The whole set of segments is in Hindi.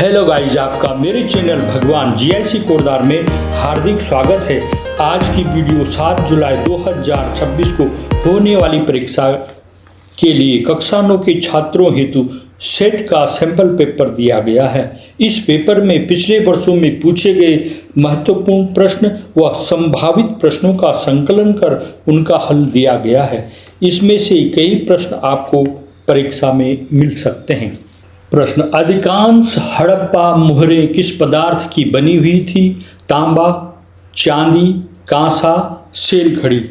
हेलो गाइज, आपका मेरे चैनल भगवान जीआईसी कोरदार में हार्दिक स्वागत है। आज की वीडियो 7 जुलाई 2026 को होने वाली परीक्षा के लिए कक्षा 9 के छात्रों हेतु सेट का सैंपल पेपर दिया गया है। इस पेपर में पिछले वर्षों में पूछे गए महत्वपूर्ण प्रश्न व संभावित प्रश्नों का संकलन कर उनका हल दिया गया है। इसमें से कई प्रश्न आपको परीक्षा में मिल सकते हैं। प्रश्न: अधिकांश हड़प्पा मुहरें किस पदार्थ की बनी हुई थी? तांबा, चांदी, कांसा, सेल खड़ी।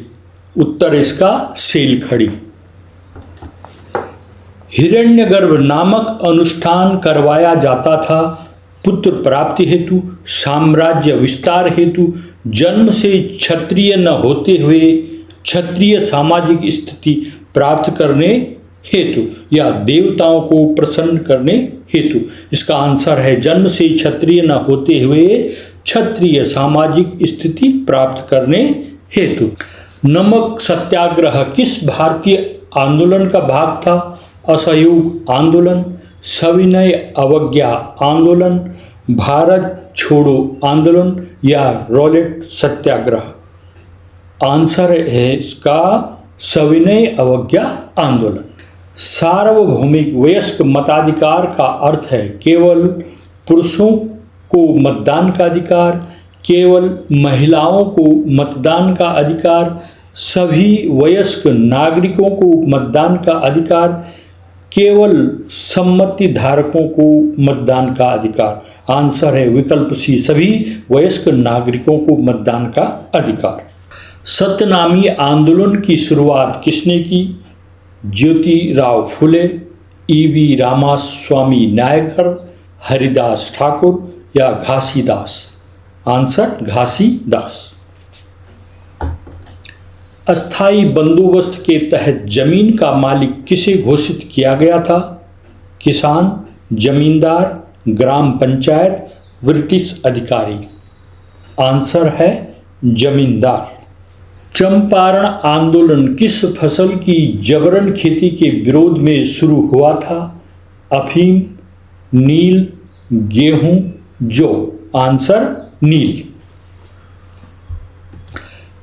उत्तर इसका सेल खड़ी। हिरण्यगर्भ नामक अनुष्ठान करवाया जाता था पुत्र प्राप्ति हेतु, साम्राज्य विस्तार हेतु, जन्म से क्षत्रिय न होते हुए क्षत्रिय सामाजिक स्थिति प्राप्त करने हेतु या देवताओं को प्रसन्न करने हेतु। इसका आंसर है जन्म से क्षत्रिय न होते हुए क्षत्रिय सामाजिक स्थिति प्राप्त करने हेतु। नमक सत्याग्रह किस भारतीय आंदोलन का भाग था? असहयोग आंदोलन, सविनय अवज्ञा आंदोलन, भारत छोड़ो आंदोलन या रॉलेट सत्याग्रह। आंसर है इसका सविनय अवज्ञा आंदोलन। सार्वभौमिक वयस्क मताधिकार का अर्थ है केवल पुरुषों को मतदान का अधिकार, केवल महिलाओं को मतदान का अधिकार, सभी वयस्क नागरिकों को मतदान का अधिकार, केवल सम्मति धारकों को मतदान का अधिकार। आंसर है विकल्प सी, सभी वयस्क नागरिकों को मतदान का अधिकार। सत्यनामी आंदोलन की शुरुआत किसने की? ज्योतिराव फुले, ईवी रामास्वामी नायकर, हरिदास ठाकुर या घासीदास। आंसर घासीदास। अस्थाई बंदोबस्त के तहत जमीन का मालिक किसे घोषित किया गया था? किसान, जमींदार, ग्राम पंचायत, ब्रिटिश अधिकारी। आंसर है जमींदार। चंपारण आंदोलन किस फसल की जबरन खेती के विरोध में शुरू हुआ था? अफीम, नील, गेहूं, जौ। आंसर नील।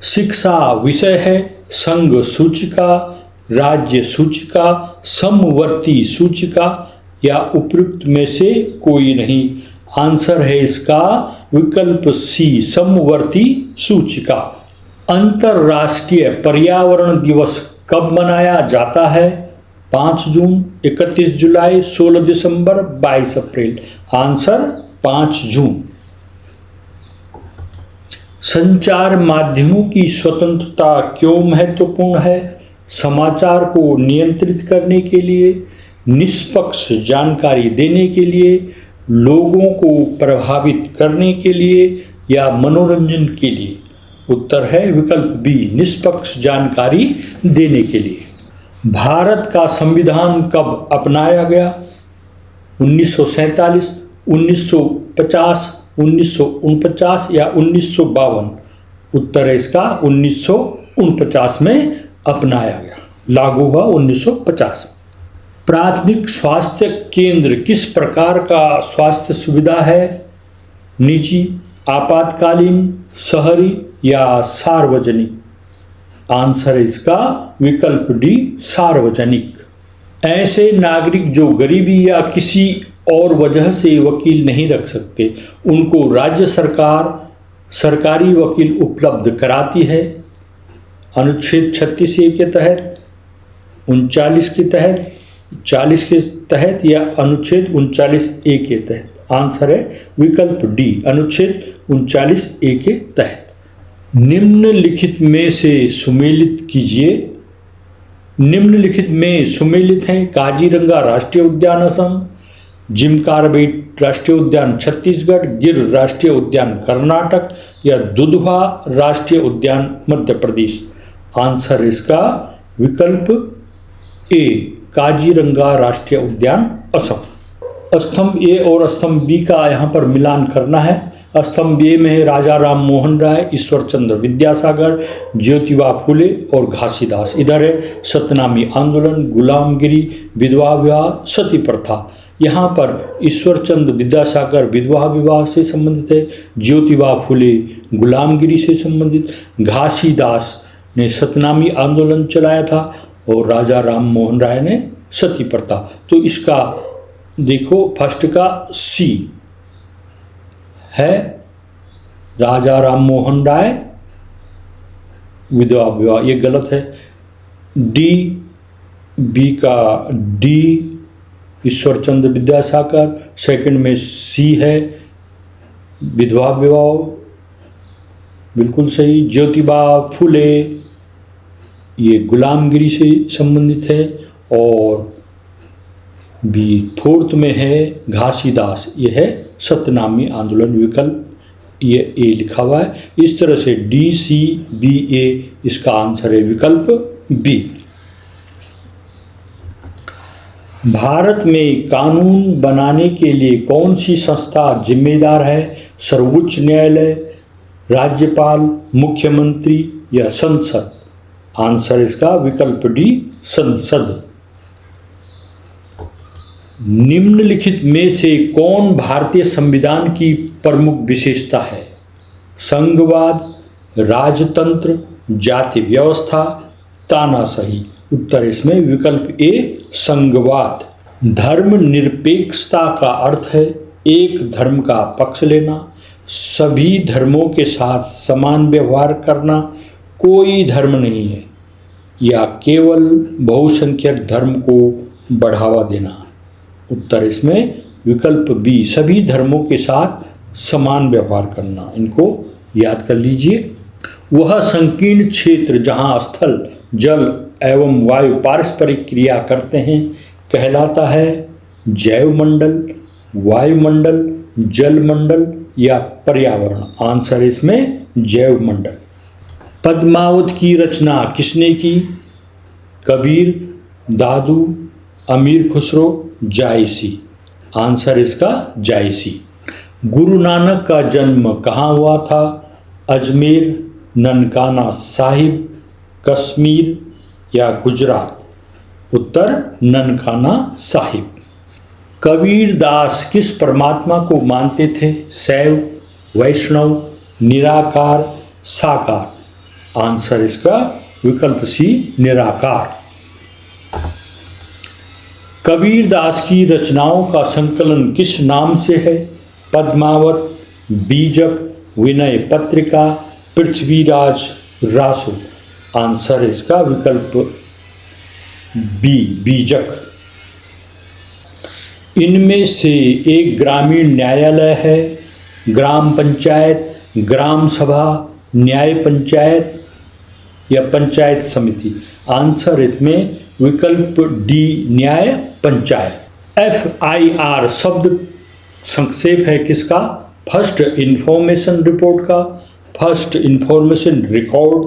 शिक्षा विषय है संघ सूचिका, राज्य सूचिका, समवर्ती सूचिका या उपयुक्त में से कोई नहीं। आंसर है इसका विकल्प सी, समवर्ती सूचिका। अंतर्राष्ट्रीय पर्यावरण दिवस कब मनाया जाता है? 5 जून, 31 जुलाई, 16 दिसंबर, 22 अप्रैल। आंसर 5 जून। संचार माध्यमों की स्वतंत्रता क्यों महत्वपूर्ण है? समाचार को नियंत्रित करने के लिए, निष्पक्ष जानकारी देने के लिए, लोगों को प्रभावित करने के लिए या मनोरंजन के लिए। उत्तर है विकल्प बी, निष्पक्ष जानकारी देने के लिए। भारत का संविधान कब अपनाया गया? 1947, 1950, 1949 या 1952। उत्तर है इसका 1949 में अपनाया गया, लागू हुआ 1950। प्राथमिक स्वास्थ्य केंद्र किस प्रकार का स्वास्थ्य सुविधा है? निजी, आपातकालीन, शहरी या सार्वजनिक। आंसर है इसका विकल्प डी, सार्वजनिक। ऐसे नागरिक जो गरीबी या किसी और वजह से वकील नहीं रख सकते, उनको राज्य सरकार सरकारी वकील उपलब्ध कराती है। अनुच्छेद 36A के तहत, 39 के तहत, 40 के तहत या अनुच्छेद 39A के तहत। आंसर है विकल्प डी, अनुच्छेद 39A के तहत। निम्नलिखित में से सुमेलित कीजिए। निम्नलिखित में सुमेलित हैं काजीरंगा राष्ट्रीय उद्यान असम, जिम कार्बेट राष्ट्रीय उद्यान छत्तीसगढ़, गिर राष्ट्रीय उद्यान कर्नाटक या दुधवा राष्ट्रीय उद्यान मध्य प्रदेश। आंसर इसका विकल्प ए, काजीरंगा राष्ट्रीय उद्यान असम। स्तंभ ए और स्तंभ बी का यहाँ पर मिलान करना है। स्तंभ ए में है राजा राम मोहन राय, ईश्वर चंद्र विद्यासागर, ज्योतिबा फुले और घासीदास। इधर है सत्यनामी आंदोलन, गुलामगिरी, विधवा विवाह, सती प्रथा। यहाँ पर ईश्वरचंद विद्यासागर विधवा विवाह से संबंधित है, ज्योतिबा फुले गुलामगिरी से संबंधित, घासीदास ने सतनामी आंदोलन चलाया था और राजा राम मोहन राय ने सती प्रथा। तो इसका देखो फर्स्ट का सी है राजा राम मोहन राय विधवा विवाह, ये गलत है। डी बी का डी ईश्वरचंद विद्यासागर, सेकंड में सी है विधवा विवाह, बिल्कुल सही। ज्योतिबा फुले ये गुलामगिरी से संबंधित है और बी फोर्थ में है घासीदास, ये है सतनामी आंदोलन, विकल्प ये ए लिखा हुआ है। इस तरह से डी सी बी ए इसका आंसर है विकल्प बी। भारत में कानून बनाने के लिए कौन सी संस्था जिम्मेदार है? सर्वोच्च न्यायालय, राज्यपाल, मुख्यमंत्री या संसद? आंसर इसका विकल्प डी संसद। निम्नलिखित में से कौन भारतीय संविधान की प्रमुख विशेषता है? संघवाद, राजतंत्र, जाति व्यवस्था, तानाशाही? उत्तर इसमें विकल्प ए संघवाद। धर्मनिरपेक्षता का अर्थ है एक धर्म का पक्ष लेना, सभी धर्मों के साथ समान व्यवहार करना, कोई धर्म नहीं है, या केवल बहुसंख्यक धर्म को बढ़ावा देना। उत्तर इसमें विकल्प बी सभी धर्मों के साथ समान व्यवहार करना। इनको याद कर लीजिए। वह संकीर्ण क्षेत्र जहाँ स्थल, जल एवं वायु पारस्परिक क्रिया करते हैं कहलाता है जैवमंडल, वायुमंडल, जलमंडल या पर्यावरण? आंसर इसमें जैवमंडल। पद्मावत की रचना किसने की? कबीर, दादू, अमीर खुसरो, जायसी? आंसर इसका जायसी। गुरु नानक का जन्म कहाँ हुआ था? अजमेर, ननकाना साहिब, कश्मीर या गुजरात? उत्तर ननकाना साहिब। कबीर दास किस परमात्मा को मानते थे? शैव, वैष्णव, निराकार, साकार? आंसर इसका विकल्प सी निराकार। कबीर दास की रचनाओं का संकलन किस नाम से है? पद्मावत, बीजक, विनय पत्रिका, पृथ्वीराज रासो? आंसर इसका विकल्प बी बीजक। इनमें से एक ग्रामीण न्यायालय है, ग्राम पंचायत, ग्राम सभा, न्याय पंचायत या पंचायत समिति? आंसर इसमें विकल्प डी न्याय पंचायत। FIR शब्द संक्षेप है किसका? फर्स्ट इंफॉर्मेशन रिपोर्ट का, first information record,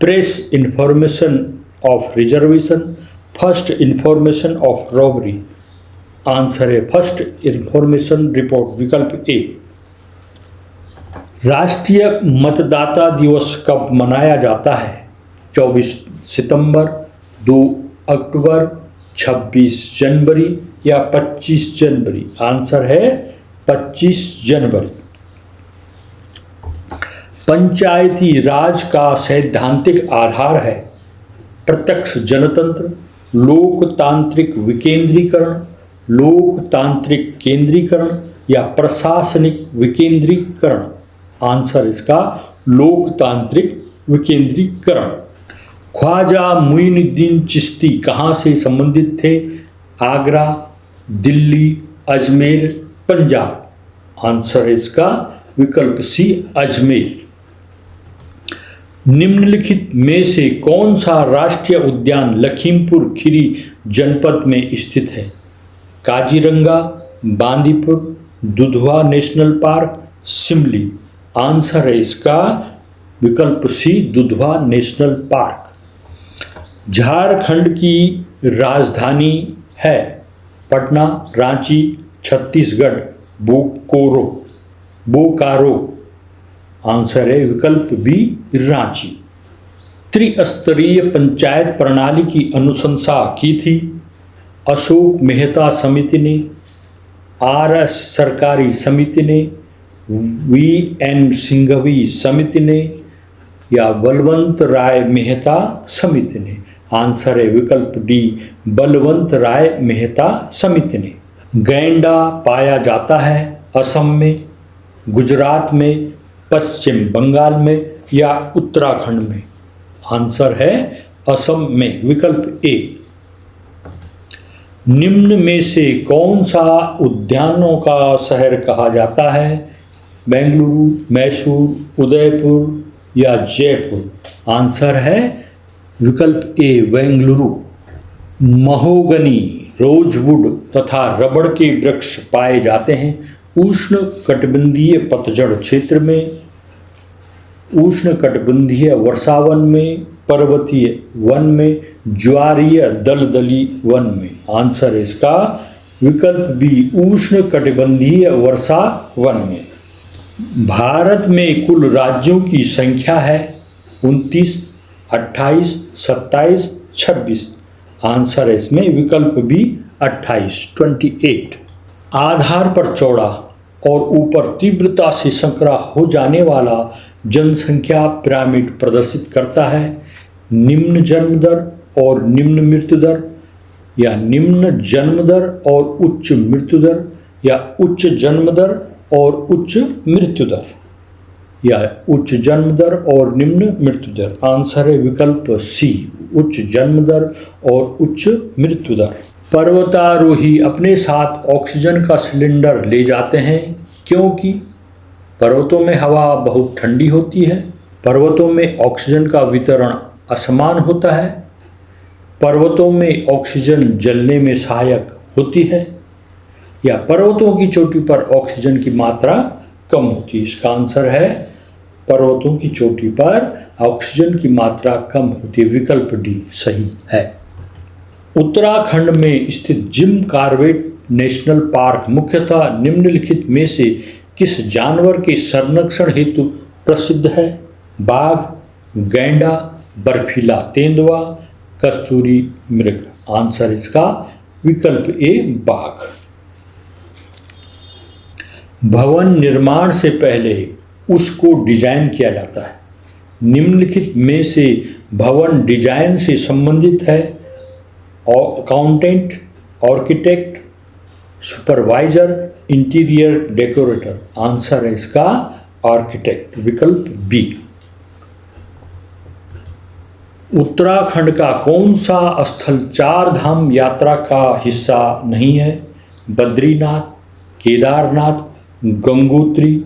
press information of reservation, first information of robbery? Answer है फर्स्ट इंफॉर्मेशन रिपोर्ट, विकल्प ए। राष्ट्रीय मतदाता दिवस कब मनाया जाता है? 24 सितंबर, 2 अक्टूबर, 26 जनवरी या 25 जनवरी? आंसर है 25 जनवरी। पंचायती राज का सैद्धांतिक आधार है प्रत्यक्ष जनतंत्र, लोकतांत्रिक विकेंद्रीकरण, लोकतांत्रिक केंद्रीकरण या प्रशासनिक विकेंद्रीकरण? आंसर इसका लोकतांत्रिक विकेंद्रीकरण। ख्वाजा मुइनुद्दीन चिश्ती कहाँ से संबंधित थे? आगरा, दिल्ली, अजमेर, पंजाब? आंसर इसका विकल्प सी अजमेर। निम्नलिखित में से कौन सा राष्ट्रीय उद्यान लखीमपुर खीरी जनपद में स्थित है? काजीरंगा, बांदीपुर, दुधवा नेशनल पार्क, सिमली? आंसर है इसका विकल्प C Dudhwa national park. Jharkhand की राजधानी है पटना, रांची, छत्तीसगढ़, बोकारो? आंसर है विकल्प बी रांची। त्रिस्तरीय पंचायत प्रणाली की अनुशंसा की थी अशोक मेहता समिति ने, RS सरकारी समिति ने, VN सिंघवी समिति ने या बलवंत राय मेहता समिति ने। आंसर है विकल्प डी, बलवंत राय मेहता समिति ने। गैंडा पाया जाता है असम में, गुजरात में, पश्चिम बंगाल में या उत्तराखंड में। आंसर है असम में, विकल्प ए। निम्न में से कौन सा उद्यानों का शहर कहा जाता है? बेंगलुरु, मैसूर, उदयपुर या जयपुर। आंसर है विकल्प ए, बेंगलुरु। महोगनी, रोजवुड तथा रबड़ के वृक्ष पाए जाते हैं उष्ण कटिबंधीय पतझड़ क्षेत्र में, उष्ण कटिबंधीय वर्षावन में, पर्वतीय वन में, ज्वारीय दलदली वन में। आंसर है इसका विकल्प बी, उष्ण कटिबंधीय वर्षावन में। भारत में कुल राज्यों की संख्या है 29, 28, 27, 26। आंसर है इसमें विकल्प बी 28। आधार पर चौड़ा और ऊपर तीव्रता से संकरा हो जाने वाला जनसंख्या पिरामिड प्रदर्शित करता है निम्न जन्म दर और निम्न मृत्यु दर, या निम्न जन्म दर और उच्च मृत्यु दर, या उच्च जन्म दर और उच्च मृत्यु दर, या उच्च जन्म दर और निम्न मृत्यु दर। आंसर है विकल्प सी, उच्च जन्म दर और उच्च मृत्यु दर। पर्वतारोही अपने साथ ऑक्सीजन का सिलेंडर ले जाते हैं क्योंकि पर्वतों में हवा बहुत ठंडी होती है, पर्वतों में ऑक्सीजन का वितरण असमान होता है, पर्वतों में ऑक्सीजन जलने में सहायक होती है, या पर्वतों की चोटी पर ऑक्सीजन की मात्रा कम होती है। इसका आंसर है पर्वतों की चोटी पर ऑक्सीजन की मात्रा कम होती है, विकल्प डी सही है। उत्तराखंड में स्थित जिम कॉर्बेट नेशनल पार्क मुख्यतः निम्नलिखित में से किस जानवर के संरक्षण हेतु प्रसिद्ध है? बाघ, गैंडा, बर्फीला तेंदुआ, कस्तूरी मृग। आंसर इसका विकल्प ए, बाघ। भवन निर्माण से पहले उसको डिजाइन किया जाता है। निम्नलिखित में से भवन डिजाइन से संबंधित है? Accountant, architect, supervisor, interior decorator. Answer है इसका आर्किटेक्ट, विकल्प बी। उत्तराखंड का कौन सा स्थल चार धाम यात्रा का हिस्सा नहीं है? बद्रीनाथ, केदारनाथ, गंगोत्री,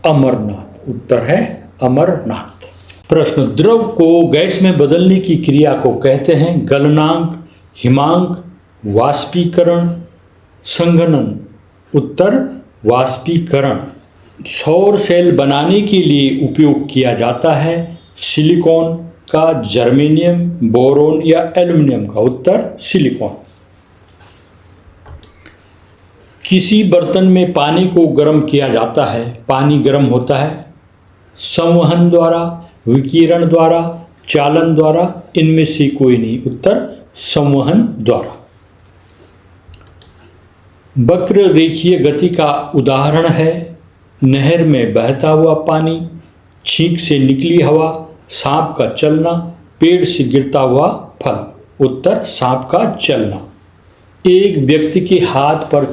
अमरनाथ। उत्तर है अमरनाथ। प्रश्न, द्रव को गैस में बदलने की क्रिया को कहते हैं गलनांक, हिमांक, वाष्पीकरण, संघनन। उत्तर वाष्पीकरण। सौर सेल बनाने के लिए उपयोग किया जाता है सिलिकॉन का, जर्मेनियम, बोरोन या एल्युमिनियम का। उत्तर सिलिकॉन। किसी बर्तन में पानी को गर्म किया जाता है, पानी गर्म होता है संवहन द्वारा, विकिरण द्वारा, चालन द्वारा, इनमें से कोई नहीं। उत्तर संवहन द्वारा। वक्र रेखीय गति का उदाहरण है नहर में बहता हुआ पानी, छींक से निकली हवा, सांप का चलना, पेड़ से गिरता हुआ फल। उत्तर सांप का चलना। एक व्यक्ति के हाथ पर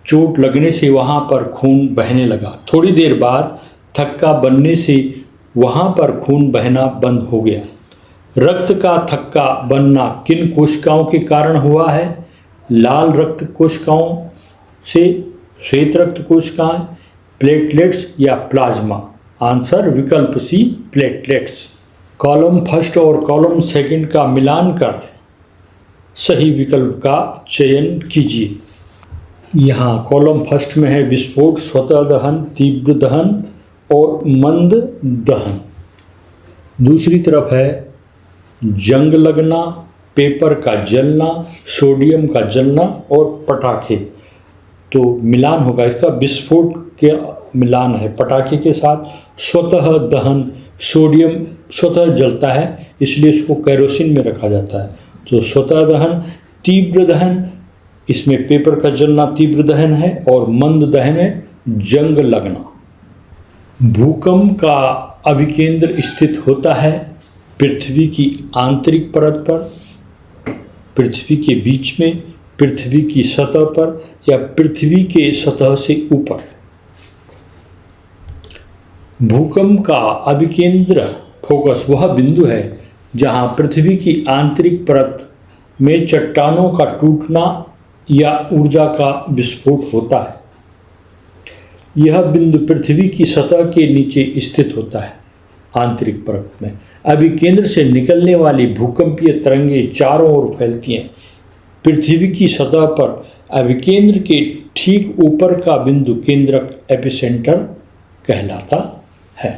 चोट लगने से वहां पर खून बहने लगा। थोड़ी देर बाद थक्का बनने से वहां पर खून बहना बंद हो गया। रक्त का थक्का बनना किन कोशिकाओं के कारण हुआ है? लाल रक्त कोशिकाओं से, श्वेत रक्त कोशिकाएं, प्लेटलेट्स या प्लाज्मा। आंसर विकल्प सी, प्लेटलेट्स। कॉलम फर्स्ट और कॉलम सेकंड का मिलान कर सही विकल्प का चयन कीजिए। यहाँ कॉलम फर्स्ट में है विस्फोट, स्वतः दहन, तीव्र दहन और मंद दहन। दूसरी तरफ है जंग लगना, पेपर का जलना, सोडियम का जलना और पटाखे। तो मिलान होगा इसका, विस्फोट के मिलान है पटाखे के साथ। स्वतः दहन, सोडियम स्वतः जलता है इसलिए इसको केरोसिन में रखा जाता है। तो स्वतः दहन, तीव्र दहन इसमें पेपर का जलना तीव्र दहन है और मंद दहन है जंग लगना। भूकंप का अभिकेंद्र स्थित होता है पृथ्वी की आंतरिक परत पर, पृथ्वी के बीच में, पृथ्वी की सतह पर या पृथ्वी के सतह से ऊपर। भूकंप का अभिकेंद्र फोकस वह बिंदु है जहां पृथ्वी की आंतरिक परत में चट्टानों का टूटना या ऊर्जा का विस्फोट होता है। यह बिंदु पृथ्वी की सतह के नीचे स्थित होता है। आंतरिक परत में अभिकेंद्र से निकलने वाली भूकंपीय तरंगें चारों ओर फैलती हैं। पृथ्वी की सतह पर अभिकेंद्र के ठीक ऊपर का बिंदु केंद्रक एपिसेंटर कहलाता है।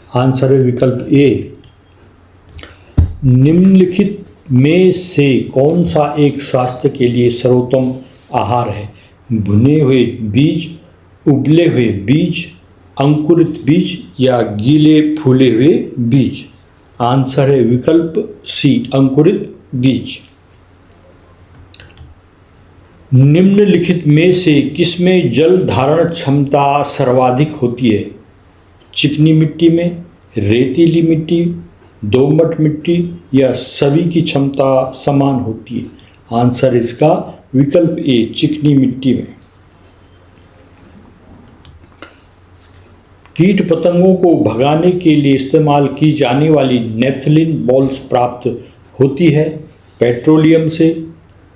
आंसर है विकल्प ए। निम्नलिखित में से कौन सा एक स्वास्थ्य के लिए सर्वोत्तम आहार है? भुने हुए बीज, उबले हुए बीज, अंकुरित बीज या गीले फूले हुए बीज? आंसर है विकल्प सी, अंकुरित बीज। निम्नलिखित में से किसमें जल धारण क्षमता सर्वाधिक होती है? चिकनी मिट्टी में, रेतीली मिट्टी, दोमट मिट्टी या सभी की क्षमता समान होती है? आंसर इसका विकल्प ए, चिकनी मिट्टी में। कीट पतंगों को भगाने के लिए इस्तेमाल की जाने वाली नेफ्थलीन बॉल्स प्राप्त होती है पेट्रोलियम से,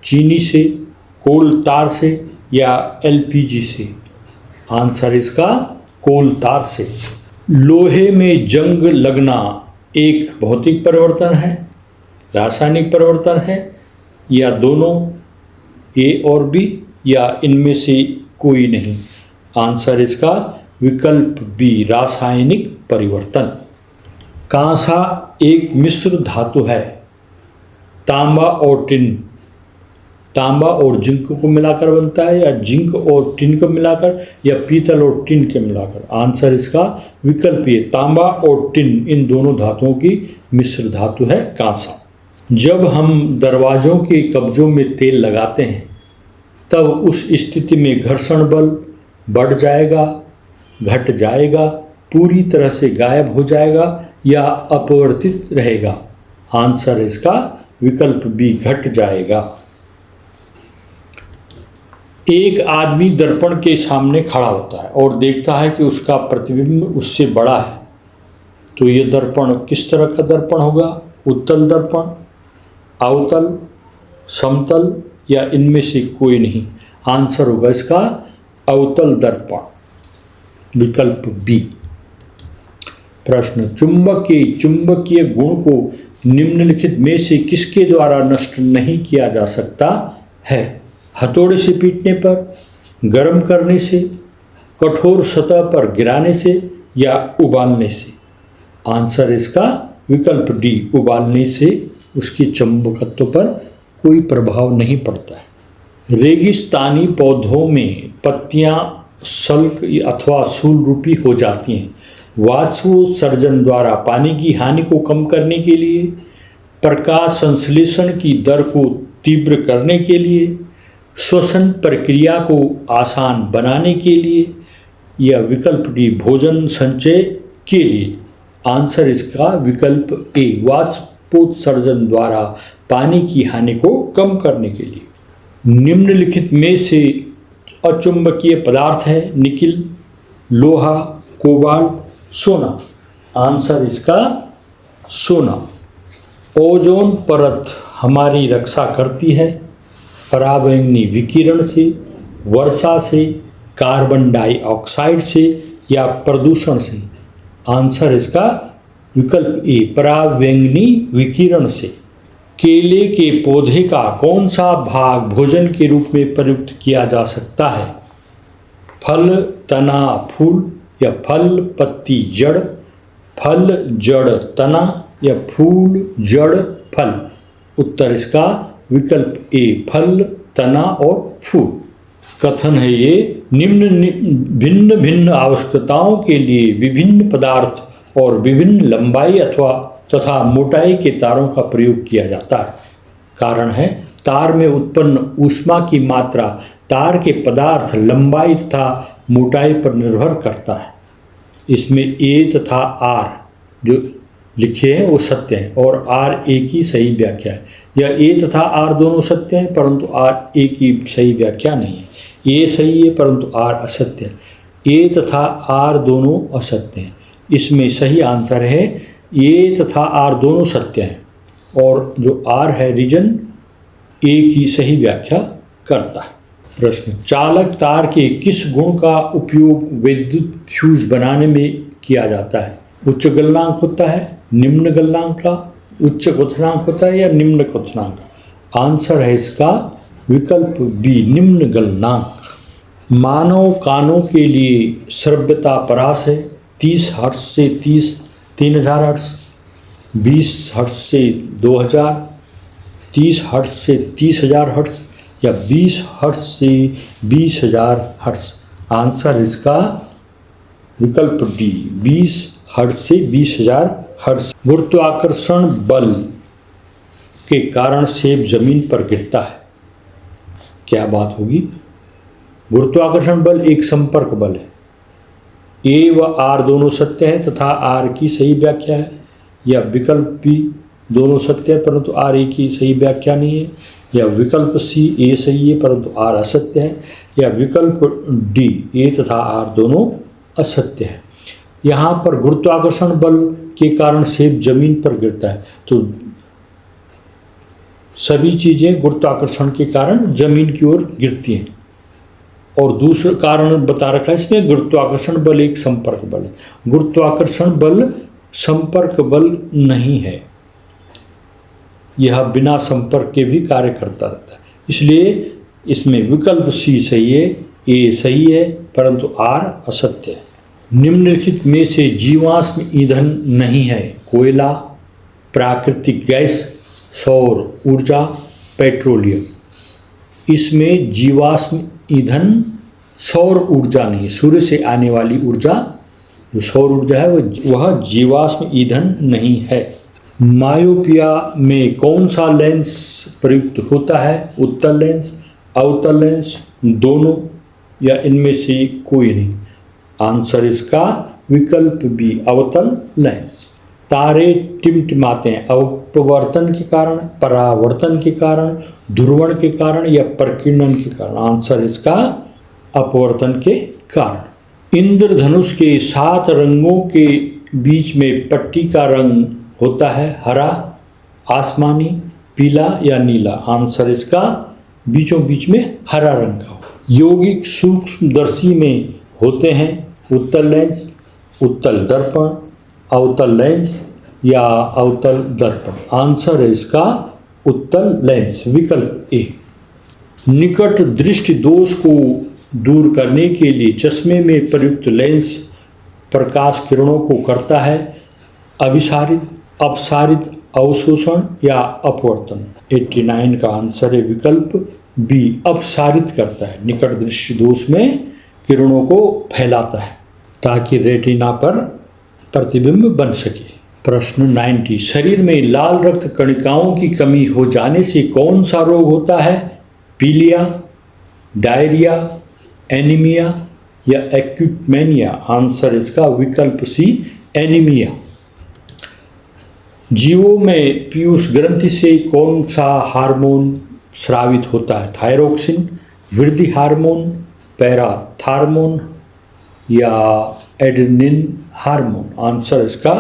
चीनी से, कोल तार से या एलपीजी से? आंसर इसका कोल तार से। लोहे में जंग लगना एक भौतिक परिवर्तन है, रासायनिक परिवर्तन है या दोनों, ए और बी, या इनमें से कोई नहीं? आंसर इसका विकल्प बी, रासायनिक परिवर्तन। कांसा एक मिश्र धातु है। तांबा और टिन, तांबा और जिंक को मिलाकर बनता है या जिंक और टिन को मिलाकर या पीतल और टिन के मिलाकर? आंसर इसका विकल्प ए, तांबा और टिन, इन दोनों धातुओं की मिश्र धातु है कांसा। जब हम दरवाज़ों के कब्जों में तेल लगाते हैं तब उस स्थिति में घर्षण बल बढ़ जाएगा, घट जाएगा, पूरी तरह से गायब हो जाएगा या अपवर्तित रहेगा? आंसर इसका विकल्प बी, घट जाएगा। एक आदमी दर्पण के सामने खड़ा होता है और देखता है कि उसका प्रतिबिंब उससे बड़ा है, तो यह दर्पण किस तरह का दर्पण होगा? उत्तल दर्पण, अवतल, समतल या इनमें से कोई नहीं? आंसर होगा इसका अवतल दर्पण, विकल्प बी। प्रश्न, चुंबक के चुंबकीय गुण को निम्नलिखित में से किसके द्वारा नष्ट नहीं किया जा सकता है? हथौड़े से पीटने पर, गर्म करने से, कठोर सतह पर गिराने से या उबालने से? आंसर इसका विकल्प डी, उबालने से उसकी चुंबकत्व पर कोई प्रभाव नहीं पड़ता है। रेगिस्तानी पौधों में पत्तियां सल्क अथवा शूल रूपी हो जाती हैं। वाष्पोत्सर्जन द्वारा पानी की हानि को कम करने के लिए, प्रकाश संश्लेषण की दर को तीव्र करने के लिए, श्वसन प्रक्रिया को आसान बनाने के लिए या विकल्प डी, भोजन संचय के लिए? आंसर इसका विकल्प ए, वाष्पोत्सर्जन द्वारा पानी की हानि को कम करने के लिए। निम्नलिखित में से अचुंबकीय पदार्थ है? निकिल, लोहा, कोबाल्ट, सोना? आंसर इसका सोना। ओजोन परत हमारी रक्षा करती है पराबैंगनी विकिरण से, वर्षा से, कार्बन डाइऑक्साइड से या प्रदूषण से? आंसर इसका विकल्प ए, पराबैंगनी विकिरण से। केले के पौधे का कौन सा भाग भोजन के रूप में प्रयुक्त किया जा सकता है? फल, तना, फूल या फल, पत्ती, जड़? फल, जड़, तना या फूल, जड़, फल? उत्तर इसका विकल्प ए, फल, तना और फूल। कथन है ये, भिन्न भिन्न आवश्यकताओं के लिए विभिन्न पदार्थ और विभिन्न लंबाई अथवा तथा मोटाई के तारों का प्रयोग किया जाता है। कारण है तार में उत्पन्न ऊष्मा की मात्रा तार के पदार्थ, लंबाई तथा मोटाई पर निर्भर करता है। इसमें ए तथा आर जो लिखे हैं वो सत्य हैं और आर ए की सही व्याख्या है। यह ए तथा आर दोनों सत्य हैं परंतु आर ए की सही व्याख्या नहीं है। ए सही है परंतु आर असत्य है। ए तथा आर दोनों असत्य हैं। इसमें सही आंसर है ए तथा आर दोनों सत्य हैं और जो आर है रीजन ए की सही व्याख्या करता है। प्रश्न, चालक तार के किस गुण का उपयोग विद्युत फ्यूज बनाने में किया जाता है? उच्च गलनांक होता है, निम्न गलनांक का, उच्च क्वथनांक होता है या निम्न क्वथनांक का? आंसर है इसका विकल्प बी, निम्न गलनांक। मानव कानों के लिए श्रव्यता परास है 30 हर्ट्ज से 3000 हर्ट्ज, 20 हर्ट्ज से 2000, 30 हर्ट्ज से 30,000 हर्ट्ज या 20 हर्ट्ज से 20,000 हर्ट्ज? आंसर इसका विकल्प डी, 20 हर्ट्ज से 20,000 हर्ट्ज। गुरुत्वाकर्षण बल के कारण सेब जमीन पर गिरता है, क्या बात होगी? गुरुत्वाकर्षण बल एक संपर्क बल है। ए व आर दोनों सत्य हैं तथा आर की सही व्याख्या है, या विकल्प बी दोनों सत्य है परंतु आर ए की सही व्याख्या नहीं है, या विकल्प सी ए सही है परंतु आर असत्य है, या विकल्प डी ए तथा आर दोनों असत्य है। यहाँ पर गुरुत्वाकर्षण बल के कारण सेब जमीन पर गिरता है तो सभी चीज़ें गुरुत्वाकर्षण के कारण जमीन की ओर गिरती हैं। और दूसरा कारण बता रखा है इसमें, गुरुत्वाकर्षण बल एक संपर्क बल है। गुरुत्वाकर्षण बल संपर्क बल नहीं है, यह बिना संपर्क के भी कार्य करता रहता है। इसलिए इसमें विकल्प सी सही है, ए सही है परंतु आर असत्य है। निम्नलिखित में से जीवाश्म ईंधन नहीं है? कोयला, प्राकृतिक गैस, सौर ऊर्जा, पेट्रोलियम। इसमें जीवाश्म ईंधन सौर ऊर्जा नहीं, सूर्य से आने वाली ऊर्जा जो सौर ऊर्जा है वह जीवाश्म ईंधन नहीं है। मायोपिया में कौन सा लेंस प्रयुक्त होता है? उत्तल लेंस, अवतल लेंस, दोनों या इनमें से कोई नहीं? आंसर इसका विकल्प बी, अवतल लेंस। तारे टिमटिमाते हैं अपवर्तन के कारण, परावर्तन के कारण, ध्रुवण के कारण या प्रकीर्णन के कारण? आंसर इसका अपवर्तन के कारण। इंद्रधनुष के 7 रंगों के बीच में पट्टी का रंग होता है हरा, आसमानी, पीला या नीला? आंसर इसका बीचों बीच में हरा रंग का। यौगिक सूक्ष्मदर्शी में होते हैं उत्तल लेंस, उत्तल दर्पण, अवतल लेंस या अवतल दर्पण? आंसर है इसका उत्तल लेंस, विकल्प ए। निकट दृष्टि दोष को दूर करने के लिए चश्मे में प्रयुक्त लेंस प्रकाश किरणों को करता है अभिसारित, अपसारित, अवशोषण या अपवर्तन? 89 का आंसर है विकल्प बी, अपसारित करता है। निकट दृष्टि दोष में किरणों को फैलाता है ताकि रेटिना पर प्रतिबिंब बन सके। प्रश्न 90, शरीर में लाल रक्त कणिकाओं की कमी हो जाने से कौन सा रोग होता है? पीलिया, डायरिया, एनीमिया या एक्यूटमेनिया? आंसर इसका विकल्प सी, एनीमिया। जीवों में पीयूष ग्रंथि से कौन सा हार्मोन स्रावित होता है? थायरोक्सिन, वृद्धि हार्मोन, पैराथार्मोन या एड्रेनलिन हार्मोन? आंसर इसका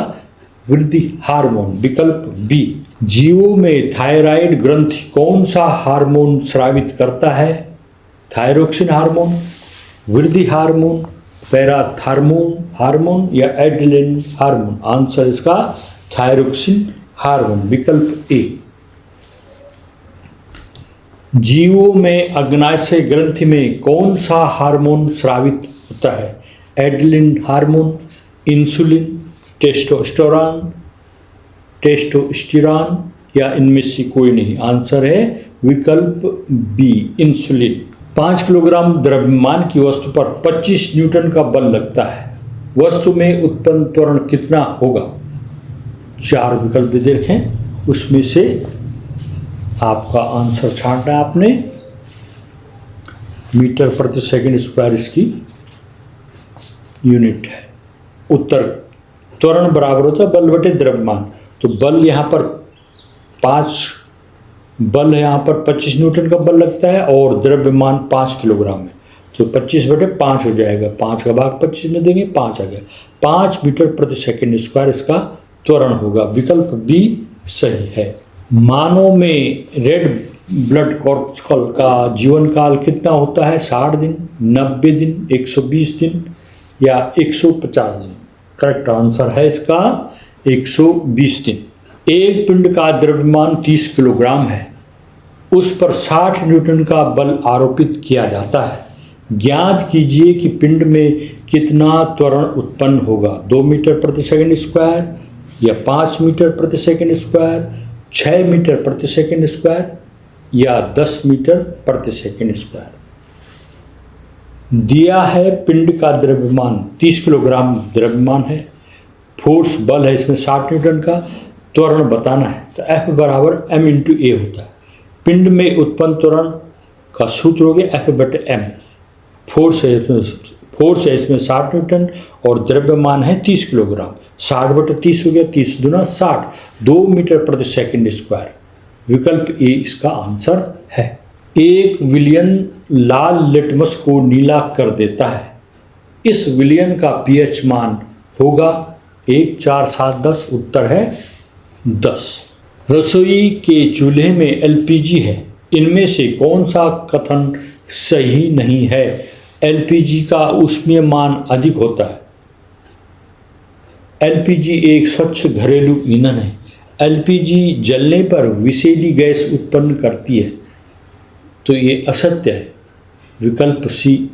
वृद्धि हार्मोन, विकल्प बी। जीवों में थायराइड ग्रंथि कौन सा हार्मोन स्रावित करता है? थायरोक्सिन हार्मोन, वृद्धि हार्मोन, पैराथार्मोन हार्मोन या एड्रेनलिन हार्मोन? आंसर इसका थायरोक्सिन हार्मोन, विकल्प ए। जीवों में अग्नाशय ग्रंथि में कौन सा हार्मोन स्रावित होता है? एड्रेनलिन हार्मोन, इंसुलिन, टेस्टोस्टेरोन या इनमें से कोई नहीं? आंसर है विकल्प बी, इंसुलिन। 5 किलोग्राम द्रव्यमान की वस्तु पर 25 न्यूटन का बल लगता है, वस्तु में उत्पन्न त्वरण कितना होगा? 4 विकल्प देखें, उसमें से आपका आंसर छांटना है आपने। मीटर प्रति सेकंड स्क्वायर इसकी यूनिट है। उत्तर त्वरण बराबर होता है बल बटे द्रव्यमान। तो बल यहाँ पर 5 बल है, यहाँ पर 25 न्यूटन का बल लगता है और द्रव्यमान 5 किलोग्राम है। तो 25 बटे 5 हो जाएगा, 5 का भाग 25 में देंगे, 5 आ गया। 5 मीटर प्रति सेकंड स्क्वायर इसका त्वरण होगा। विकल्प बी सही है। मानव में रेड ब्लड कॉर्पस्कल का जीवन काल कितना होता है? 60 दिन, 90 दिन, 120 दिन या 150 दिन? करेक्ट आंसर है इसका 120 दिन। एक पिंड का द्रव्यमान 30 किलोग्राम है, उस पर 60 न्यूटन का बल आरोपित किया जाता है। ज्ञात कीजिए कि पिंड में कितना त्वरण उत्पन्न होगा? 2 मीटर प्रति सेकंड स्क्वायर या 5 मीटर प्रति सेकंड स्क्वायर, 6 मीटर प्रति सेकंड स्क्वायर या 10 मीटर प्रति सेकंड स्क्वायर? दिया है पिंड का द्रव्यमान 30 किलोग्राम द्रव्यमान है, फोर्स बल है इसमें 60 न्यूटन का, त्वरण बताना है। तो F बराबर m इंटू ए होता है। पिंड में उत्पन्न त्वरण का सूत्र हो गया F बटे m। फोर्स है इसमें 60 न्यूटन और द्रव्यमान है 30 किलोग्राम। 60 बटे 30 हो गया, 30 दूना 60, 2 मीटर प्रति सेकंड स्क्वायर। विकल्प ए इसका आंसर है। एक विलयन लाल लिटमस को नीला कर देता है, इस विलयन का pH मान होगा 1, 4, 7, 10। उत्तर है 10। रसोई के चूल्हे में LPG है, इनमें से कौन सा कथन सही नहीं है? LPG का ऊष्मीय मान अधिक होता है। LPG एक स्वच्छ घरेलू ईंधन है। LPG जलने पर विषैली गैस उत्पन्न करती है। तो ये असत्य है। विकल्प सी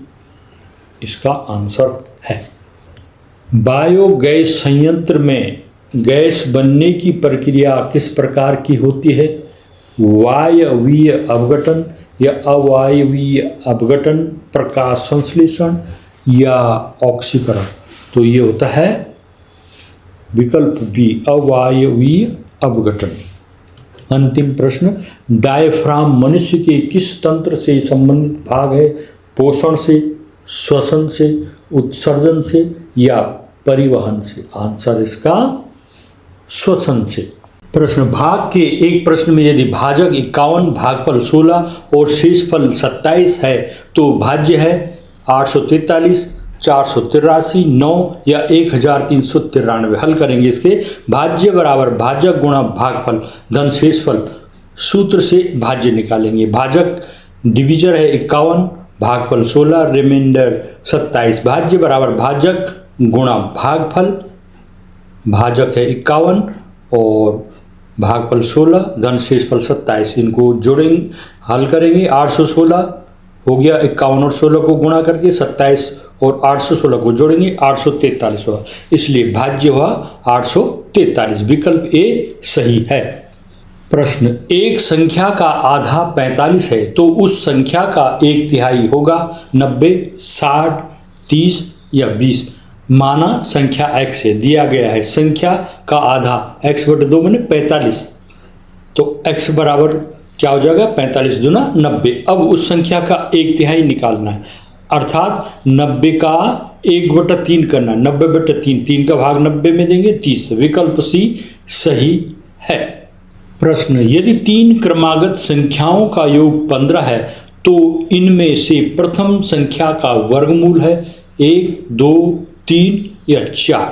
इसका आंसर है। बायोगैस संयंत्र में गैस बनने की प्रक्रिया किस प्रकार की होती है? वायवीय अपघटन या अवायवीय अपघटन, प्रकाश संश्लेषण या ऑक्सीकरण? तो ये होता है विकल्प बी अवायवीय अपघटन। अंतिम प्रश्न, डायफ्राम मनुष्य के किस तंत्र से संबंधित भाग है? पोषण से, श्वसन से, उत्सर्जन से या परिवहन से? आंसर इसका श्वसन से। प्रश्न, भाग के एक प्रश्न में यदि भाजक 51, भागफल 16 और शेषफल 27 है तो भाज्य है 843, 483, 9 या 1393। हल करेंगे इसके। भाज्य बराबर भाजक गुणा भागफल धन शेषफल, सूत्र से भाज्य निकालेंगे। भाजक डिवीजर है 51, भागफल 16, रिमाइंडर 27। भाज्य बराबर भाजक गुणा भागफल, भाजक है 51 और भागफल 16 धन शेषफल 27। इनको जोड़ेंगे, हल करेंगे। 816 हो गया, 51 और 16 को गुणा करके 27 और 816 को जोड़ेंगे 843 हुआ, इसलिए भाज्य हुआ 843। विकल्प ए सही है। प्रश्न, एक संख्या का आधा 45 है तो उस संख्या का 1/3 होगा? 90, 60, 30 या 20? माना संख्या x है, दिया गया है संख्या का आधा x बटे 2 मैंने 45, तो x बराबर क्या हो जाएगा? 45 दूना 90। अब उस संख्या का 1/3 निकालना है, अर्थात 90 का 1/3 करना है। 90 बटे 3, 3 का भाग 90 में देंगे 30। विकल्प सी सही है। प्रश्न, यदि 3 क्रमागत संख्याओं का योग 15 है तो इनमें से प्रथम संख्या का वर्गमूल है 1, 2, 3 या 4?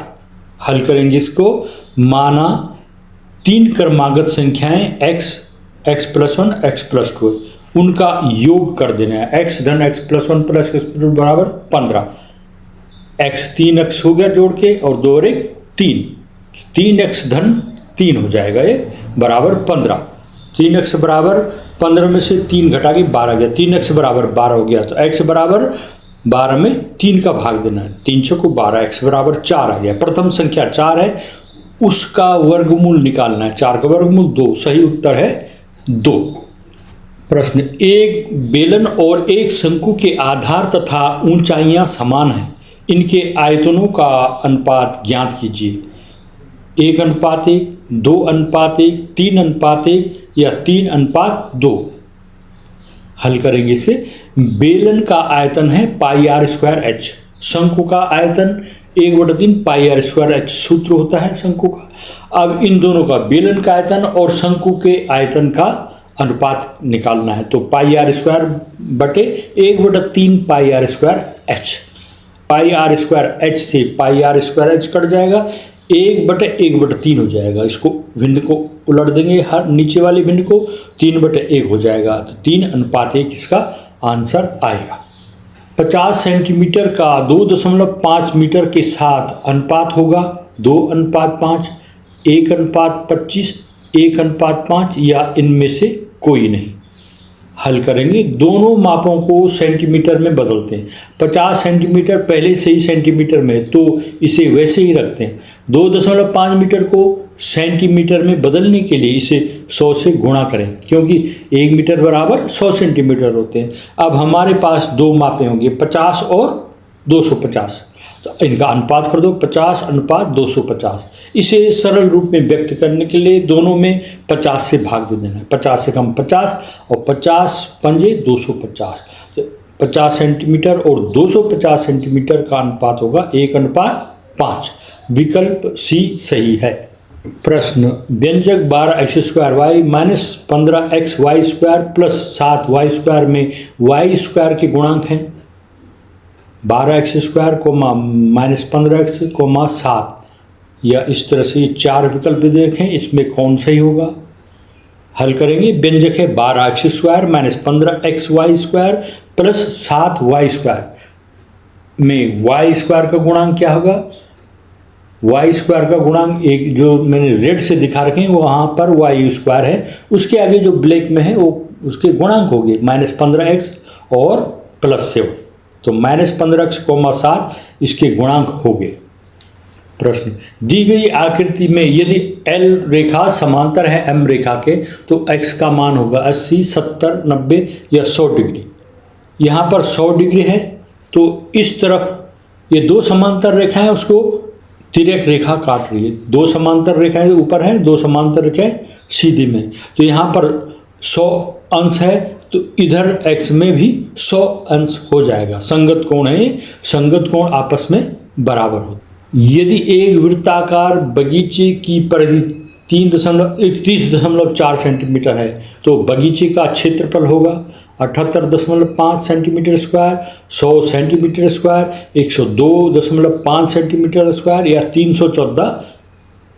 हल करेंगे इसको। माना 3 क्रमागत संख्याएं x प्लस 1, x प्लस 2, उनका योग कर देना है। x धन x plus 1 plus x plus 2 बराबर 15। x 3x हो गया जोड़ के और 2 और 1 3, 3x धन 3 हो जाएगा ये बराबर 15। 3x बराबर 15 में से 3 घटा के 12 गया, 3x बराबर 12 हो गया। तो x बराबर 12 में 3 का भाग देना है, 3 को 12, x बराबर 4 आ गया। प्रथम संख्या 4 है, उसका वर्गमूल निकालना है। 4 का वर्गमूल 2, सही उत्तर है 2। प्रश्न, एक बेलन और एक शंकु के आधार तथा ऊंचाइयां समान हैं, इनके आयतनों का अनुपात ज्ञात कीजिए। 1:1, 2:1, 3:1 या 3:2। हल करेंगे इसे। बेलन का आयतन है πr²h, शंकु का आयतन 1/3 πr²h सूत्र होता है शंकु का। अब इन दोनों का, बेलन का आयतन और शंकु के आयतन का अनुपात निकालना है। तो πr² बटे 1/3 πr²h, πr²h से πr²h कट जाएगा, 1/1/3 हो जाएगा। इसको भिन्न को उलट देंगे, हर नीचे वाले भिन्न को, 3/1 हो जाएगा। तो 3:1 इसका आंसर आएगा। 50 सेंटीमीटर का 2.5 मीटर के साथ अनुपात होगा 2:5, 1:25, 1:5 या इनमें से कोई नहीं। हल करेंगे। दोनों मापों को सेंटीमीटर में बदलते हैं। 50 सेंटीमीटर पहले से ही सेंटीमीटर में, तो इसे वैसे ही रखते हैं। 2.5 मीटर को सेंटीमीटर में बदलने के लिए इसे 100 से गुणा करें, क्योंकि 1 मीटर बराबर 100 सेंटीमीटर होते हैं। अब हमारे पास दो मापें होंगी, 50 और 250। तो इनका अनुपात कर दो, 50:250। इसे सरल रूप में व्यक्त करने के लिए दोनों में 50 से भाग दे देना है। 50 से कम 50 और 50 पंजे 250। तो 50 सेंटीमीटर और 250 सेंटीमीटर का अनुपात होगा 1:5। विकल्प सी सही है। प्रश्न, व्यंजक 12x² minus 15xy² plus 7y² में y² के गुणांक हैं 12x² माइनस 15x 7, या इस तरह से 4 विकल्प देखें, इसमें कौन सही होगा। हल करेंगे। व्यंजक है 12x² minus 15xy² plus 7y² में y² का गुणांक क्या होगा। y² का गुणांक एक जो मैंने रेड से दिखा रखे हैं वहाँ पर y² है, उसके आगे जो ब्लैक में है वो उसके गुणांक हो गए -15x और +7। तो -15x, 7 इसके गुणांक हो गए। प्रश्न, दी गई आकृति में यदि L रेखा समांतर है M रेखा के तो x का मान होगा 80, 70, 90 या 100 डिग्री। यहाँ पर 100 डिग्री है, तो इस तरफ ये दो समांतर रेखाएं उसको तिर्यक रेखा काट रही है। दो समांतर रेखाएं ऊपर है, दो समांतर रेखाएं सीधी में। तो यहाँ पर 100 अंश है, तो इधर x में भी 100 अंश हो जाएगा। संगत कोण है, संगत कोण आपस में बराबर हो। यदि एक वृत्ताकार बगीचे की परिधि 31.4 सेंटीमीटर है तो बगीचे का क्षेत्रफल होगा 78.5 centimetre square, 100 centimetre square, 102.5 centimetre square या 314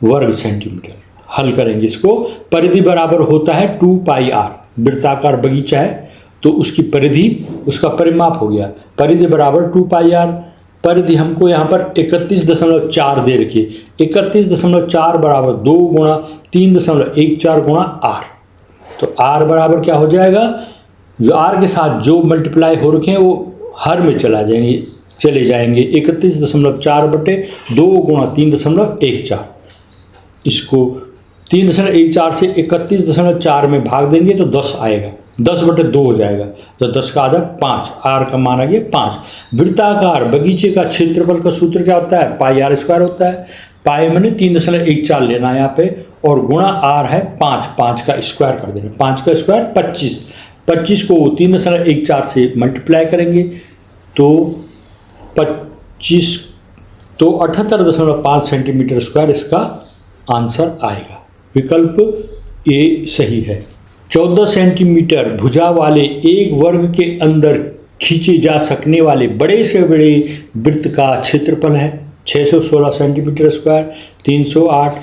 वर्ग सेंटीमीटर। हल करेंगे इसको। परिधि बराबर होता है 2πr। वृत्ताकार बगीचा है तो उसकी परिधि, उसका परिमाप हो गया, परिधि बराबर 2πr। परिधि हमको यहाँ पर 31.4 दे रखी है। 31.4 बराबर 2 गुणा 3.14 गुणा r। तो r बराबर क्या हो जाएगा, जो r के साथ जो मल्टीप्लाई हो रखे हैं वो हर में चले जाएंगे 31.4 बटे 2 गुणा 3.14। इसको 3.14 से 31.4 में भाग देंगे तो 10 आएगा, 10 बटे 2 हो जाएगा। तो 10 का आधा 5, r का मान आ गया 5। वृत्ताकार बगीचे का क्षेत्रफल का सूत्र क्या होता है, πr² होता है। पाई मैंने 3.14 लेना है यहाँ पे, और गुणा r है 5, 5 का स्क्वायर कर देना। 5 का स्क्वायर 25, 25 को 3.14 से मल्टीप्लाई करेंगे तो 25, तो 78.5 सेंटीमीटर स्क्वायर इसका आंसर आएगा। विकल्प ए सही है। 14 सेंटीमीटर भुजा वाले एक वर्ग के अंदर खींचे जा सकने वाले बड़े से बड़े वृत्त का क्षेत्रफल है 616 सेंटीमीटर स्क्वायर, 308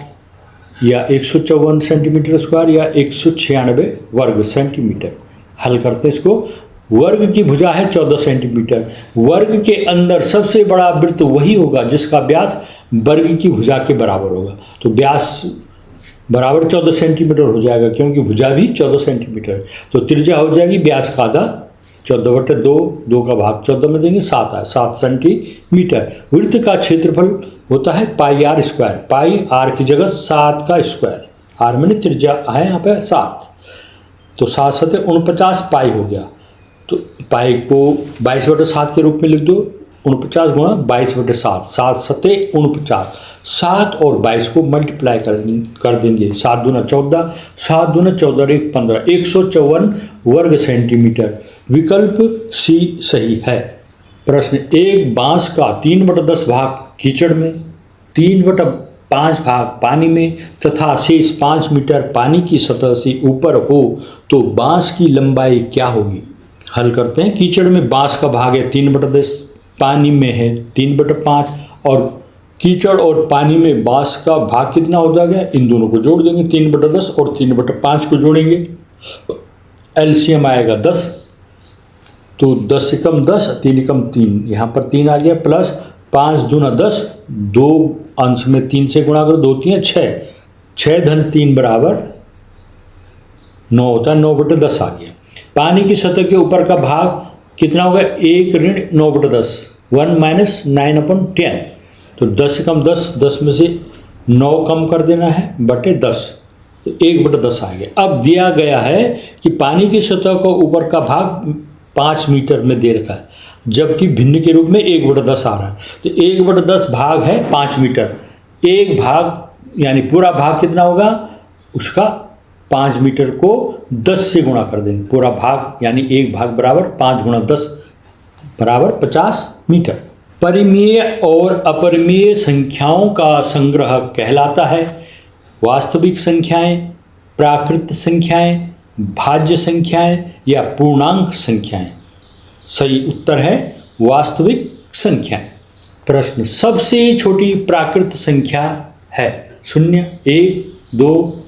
या 154 सेंटीमीटर स्क्वायर या 196 वर्ग सेंटीमीटर। हल करते हैं इसको। वर्ग की भुजा है 14 सेंटीमीटर। वर्ग के अंदर सबसे बड़ा वृत्त वही होगा जिसका व्यास वर्ग की भुजा के बराबर होगा। तो व्यास बराबर 14 सेंटीमीटर हो जाएगा, क्योंकि भुजा भी 14 सेंटीमीटर है। तो त्रिज्या हो जाएगी व्यास का आधा 14 बटे 2, 2 का भाग 14 में देंगे 7 है, 7 सेंटीमीटर। वृत्त का क्षेत्रफल होता है πr²। पाई r की जगह 7 का स्क्वायर, r मैंने त्रिज्या है यहाँ पे 7, तो 7 7 49 पाई हो गया। तो पाई को 22/7 के रूप में लिख दो। 49 गुणा 22/7, 7 सते 49, 7 और 22 को मल्टीप्लाई कर देंगे, 7 दूना 14, 7 दूना 14 एक 15, 154 वर्ग सेंटीमीटर। विकल्प सी सही है। प्रश्न, एक बांस का 3/10 भाग कीचड़ में, 3/5 भाग पानी में तथा शेष 5 मीटर पानी की सतह से ऊपर हो तो बांस की लंबाई क्या होगी? हल करते हैं। कीचड़ में बांस का भाग है 3/10, पानी में है 3/5 और कीचड़ और पानी में बांस का भाग कितना हो जाएगा? इन दोनों को जोड़ देंगे, 3/10 और 3/5 को जोड़ेंगे, एलसीएम आएगा 10, तो 10 से कम 10, 3 एकम 3, यहाँ पर 3 आ गया, प्लस 5 दूना 10, 2 अंश में 3 से गुणा करो, 2 3 6, 6 धन 3 बराबर 9 होता है, 9/10 आ गया। पानी की सतह के ऊपर का भाग कितना होगा? 1 ऋण 9/10, 1 माइनस 9/10, तो 10 से कम 10, 10 में से 9 कम कर देना है बटे 10, तो 1/10 आ गया। अब दिया गया है कि पानी की सतह को ऊपर का भाग 5 मीटर में दे रखा है, जबकि भिन्न के रूप में 1/10 आ रहा है, तो 1/10 भाग है 5 मीटर, एक भाग यानी पूरा भाग कितना होगा? उसका 5 मीटर को 10 से गुणा कर देंगे, पूरा भाग यानी एक भाग बराबर 5 गुणा 10 बराबर 50 मीटर। परिमेय और अपरिमेय संख्याओं का संग्रह कहलाता है वास्तविक संख्याएं, प्राकृत संख्याएं, भाज्य संख्याएं या पूर्णांक संख्याएं। सही उत्तर है वास्तविक संख्याएं। प्रश्न, सबसे छोटी प्राकृत संख्या है 0, 1, 2,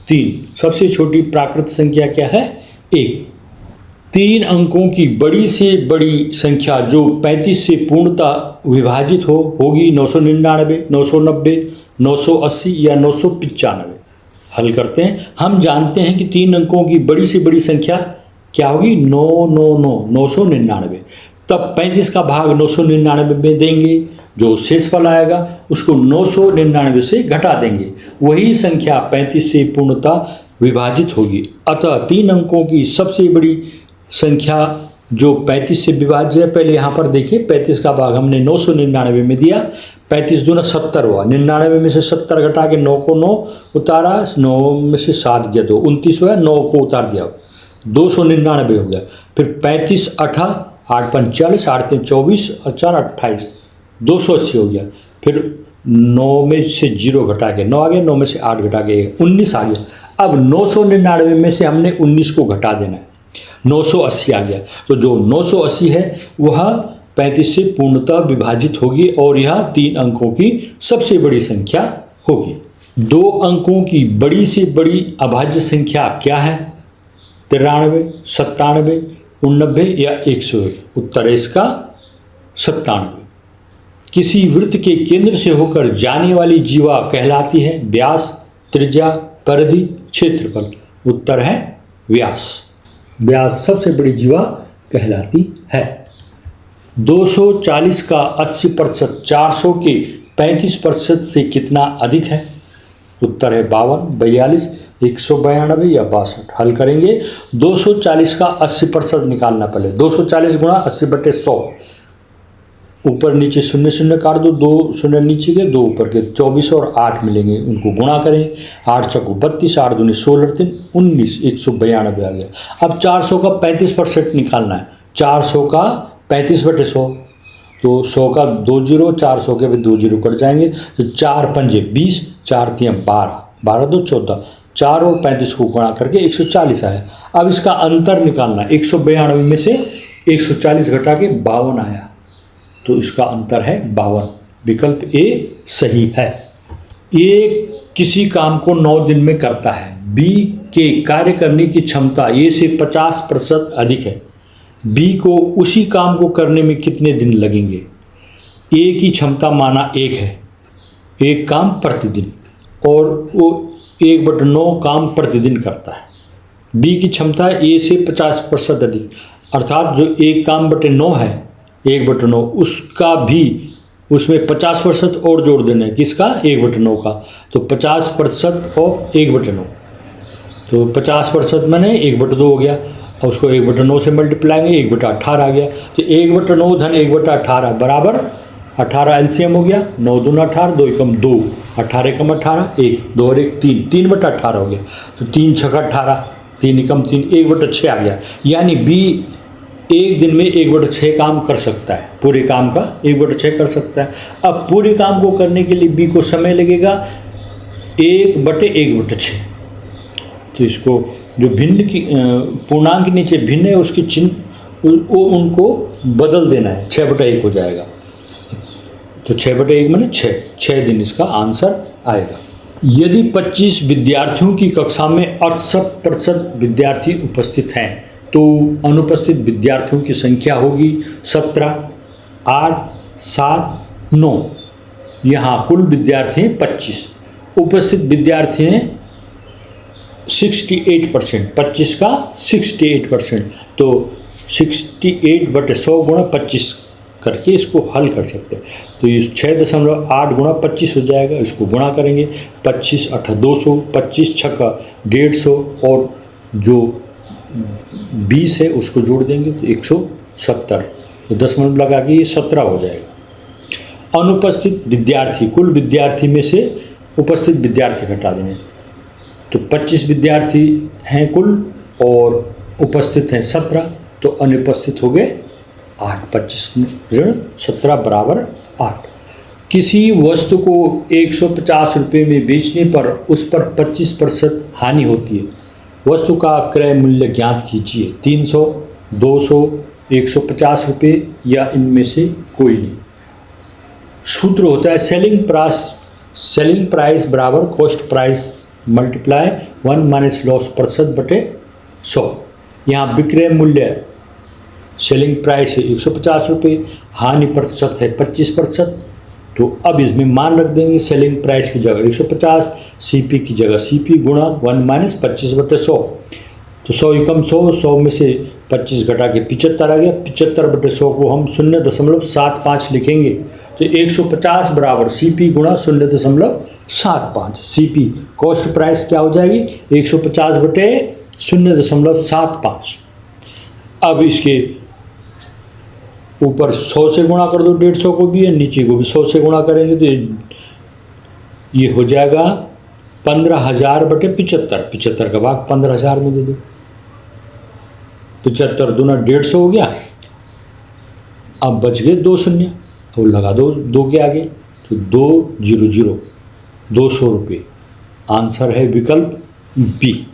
3। सबसे छोटी प्राकृत संख्या क्या है? 1। 3 अंकों की बड़ी से बड़ी संख्या जो 35 से पूर्णतः विभाजित होगी 999, 990, 980 या 995। हल करते हैं। हम जानते हैं कि 3 अंकों की बड़ी से बड़ी संख्या क्या होगी? 999, तब 35 का भाग 999 में देंगे, जो शेषफल आएगा उसको 999 से घटा देंगे, वही संख्या 35 से पूर्णतः विभाजित होगी। अतः 3 अंकों की सबसे बड़ी संख्या जो 35 से विभाज्य है, पहले यहाँ पर देखिए 35 का भाग हमने 999 में दिया, 35 दूना 70 हुआ, 99 में से 70 घटा के 9 को 9 उतारा, 9 में से 7 गया 2, 29 हुआ, 9 को उतार दिया 299 हो गया। फिर 35 8 8 5 40, 8 3 24 और 4 28, 280 हो गया। फिर 9 में से 0 घटा के 9 आ गया, 9 में से 8 घटा के 19 आ गया। अब 999 में से हमने 19 को घटा देना है, 980 आ गया। तो जो 980 है वह 35 से पूर्णतः विभाजित होगी और यह 3 अंकों की सबसे बड़ी संख्या होगी। 2 अंकों की बड़ी से बड़ी अभाज्य संख्या क्या है? 93, 97, 89 या 101। उत्तर है इसका 97। किसी वृत्त के केंद्र से होकर जाने वाली जीवा कहलाती है व्यास, त्रिज्या, परिधि, क्षेत्रफल। उत्तर है व्यास। व्यास सबसे बड़ी जीवा कहलाती है। 240 का 80% 400 के 35% से कितना अधिक है? उत्तर है 52, 42, 192 या 62। हल करेंगे। 240 का 80% निकालना पहले, 240 गुणा 80/100, ऊपर नीचे 0 0 काट दो, 2 0 नीचे के 2 ऊपर के, 24 और 8 मिलेंगे, उनको गुणा करें, 8 चौको 32, 8 दूनी 16, 3 19, 192 आ गया। अब 400 का 35% निकालना है, 400 का 35/100, तो 100 का 2 जीरो, 400 के भी 2 जीरो कट जाएंगे, तो 4 पंजे 20, 4 तियाँ 12, 12 2 14, 4 और 35 को गुणा करके 140 आया। अब इसका अंतर निकालना है, 192 में से 140 घटा के 52 आया, तो इसका अंतर है 52। विकल्प ए सही है। ए किसी काम को 9 दिन में करता है, बी के कार्य करने की क्षमता ए से 50% अधिक है, बी को उसी काम को करने में कितने दिन लगेंगे? ए की क्षमता माना 1 है, एक काम प्रतिदिन, और वो 1/9 काम प्रतिदिन करता है। बी की क्षमता ए से 50% अधिक, अर्थात जो एक काम बटे 9 है 1/9, उसका भी उसमें 50% और जोड़ देना है, किसका? 1/9 का, तो 50% और 1/9, तो 50% मैंने 1/2 हो गया। और उसको 1/9 से मल्टीप्लाएंगे, 1/18 आ गया। तो 1/9 धन 1/18 बराबर 18 एलसीएम हो गया, 9 दूना 18, 2 एकम 2, 18 एकम 18, 1, 2 और 1 3, 3/18 हो गया। तो 3 छक्का 18, 3 एकम 3, 1/6 आ गया। यानी बी एक दिन में 1/6 काम कर सकता है, पूरे काम का 1/6 कर सकता है। अब पूरे काम को करने के लिए बी को समय लगेगा 1/1/6। तो इसको जो भिन्न की पूर्णांक के नीचे भिन्न है उसकी चिन्ह वो उनको बदल देना है, 6/1 हो जाएगा। तो 6/1 माने 6 दिन इसका आंसर आएगा। यदि 25 विद्यार्थियों की कक्षा में 68% विद्यार्थी उपस्थित हैं तो अनुपस्थित विद्यार्थियों की संख्या होगी 17, 8, 7, 9। यहाँ कुल विद्यार्थी हैं 25, उपस्थित विद्यार्थी हैं 68%, 25 का 68%। तो 68/100 गुणा 25 करके इसको हल कर सकते हैं। तो ये 6.8 गुणा 25 हो जाएगा, इसको गुणा करेंगे, 25 8 200, 25 छक्का 150 और जो 20 है उसको जोड़ देंगे तो 170। तो 10 लगा के ये 17 हो जाएगा। अनुपस्थित विद्यार्थी, कुल विद्यार्थी में से उपस्थित विद्यार्थी घटा देंगे। तो 25 विद्यार्थी हैं कुल और उपस्थित हैं 17, तो अनुपस्थित हो गए 8। 25 ऋण 17 बराबर 8। किसी वस्तु को 150 रुपये में बेचने पर उस पर 25% हानि होती है। वस्तु का क्रय मूल्य ज्ञात कीजिए। 300, 200, 150 रुपये या इनमें से कोई नहीं। सूत्र होता है सेलिंग प्राइस बराबर cost price multiply 1 minus loss प्रतिशत बटे 100। यहाँ विक्रय मूल्य सेलिंग प्राइस है 150 रुपये, हानि प्रतिशत है 25%। तो अब इसमें मान रख देंगे सेलिंग प्राइस की जगह 150, सीपी की जगह सीपी गुणा 1 माइनस 25/100। तो 100 एकम 100, 100 में से 25 घटा के 75 आ गया। 75/100 को हम 0.75 लिखेंगे। तो 150 बराबर सीपी गुणा 0.75। सीपी कॉस्ट प्राइस क्या हो जाएगी 150/0.75। अब इसके ऊपर 100 से गुणा कर दो, 150 को भी है, नीचे को भी 100 से गुणा करेंगे तो ये हो जाएगा 15,000/75। 75 का भाग 15,000 में दे दो। 75 दूना 150 हो गया। अब बच गए 2 शून्य, तो लगा दो 2 के आगे, तो 200, 200 रुपये। आंसर है विकल्प बी।